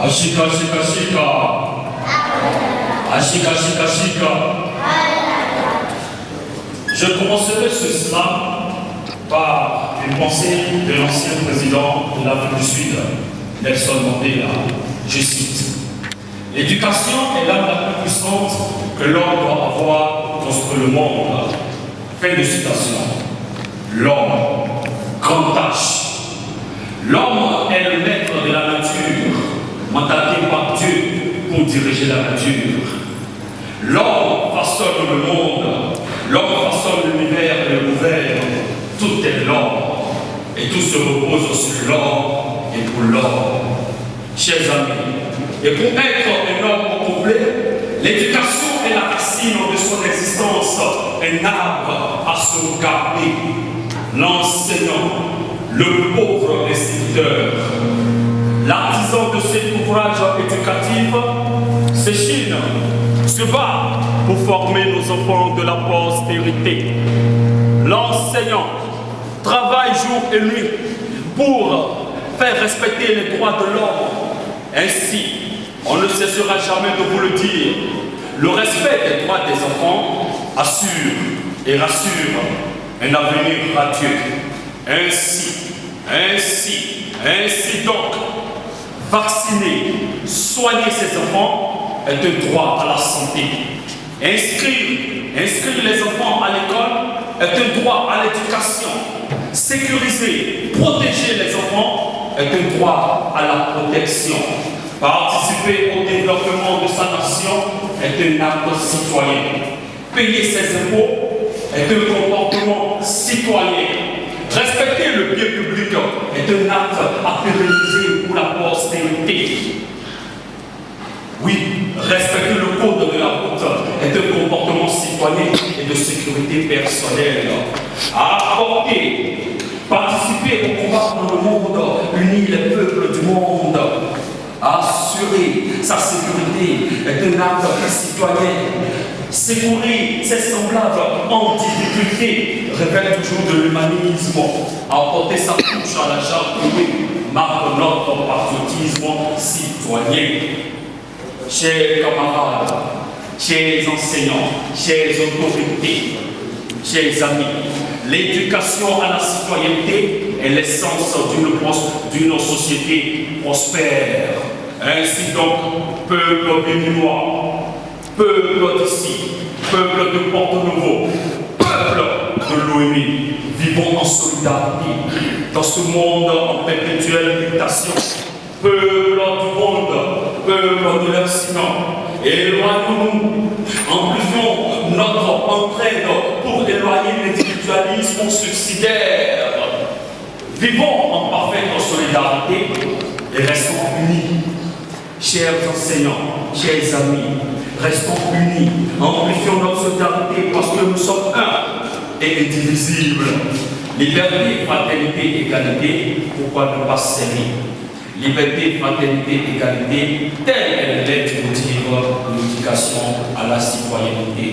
Ashika, shika, shika. Ashika, shika, shika. Je commencerai ce slam par une pensée de l'ancien président de l'Afrique du Sud, Nelson Mandela. Je cite: l'éducation est l'arme la plus puissante que l'homme doit avoir pour construire le monde. Fin de citation. L'homme, grande tâche. L'homme est le maître de la nature, mandaté par Dieu pour diriger la nature. L'homme façonne le monde, l'homme façonne l'univers et le gouverne. Tout est l'homme, et tout se repose sur l'homme et pour l'homme. Chers amis, et pour être un homme au complet, l'éducation est la racine de son existence, un arbre à sauvegarder. L'enseignant, le pauvre instituteur, l'artisan de cet ouvrage éducatif s'échine, se bat pour former nos enfants de la postérité. L'enseignant travaille jour et nuit pour faire respecter les droits de l'homme. Ainsi, on ne cessera jamais de vous le dire, le respect des droits des enfants assure et rassure un avenir radieux. Ainsi donc, vacciner, soigner ses enfants est un droit à la santé. Inscrire les enfants à l'école est un droit à l'éducation. Sécuriser, protéger les enfants est un droit à la protection. Participer au développement de sa nation est un acte citoyen. Payer ses impôts est un comportement citoyen. Respecter le bien public est un acte à pérenniser pour la postérité. Oui, respecter le code de la route est un comportement citoyen et de sécurité personnelle. À apporter, participer au combat pour le monde, unir les peuples du monde. Assurer sa sécurité est un acte citoyen. Secourir ses semblables en difficulté révèle toujours de l'humanisme. Apporter sa touche à la charte marque notre patriotisme citoyen. Chers camarades, chers enseignants, chers autorités, chers amis, l'éducation à la citoyenneté est l'essence d'une société prospère. Ainsi donc, peuple béninois, peuple d'ici, peuple de Porto-Novo, peuple de l'ONU, vivons en solidarité dans ce monde en perpétuelle mutation. Peuple du monde, peuple de l'Occident, éloignons-nous, amplifions notre entraide pour éloigner l'individualisme suicidaire. Vivons en parfaite solidarité et restons unis. Chers enseignants, chers amis, restons unis, amplifions notre solidarité parce que nous sommes un et indivisibles. Liberté, fraternité, égalité, pourquoi ne pas s'aimer? Liberté, fraternité, égalité, telle est l'aide de l'éducation à la citoyenneté.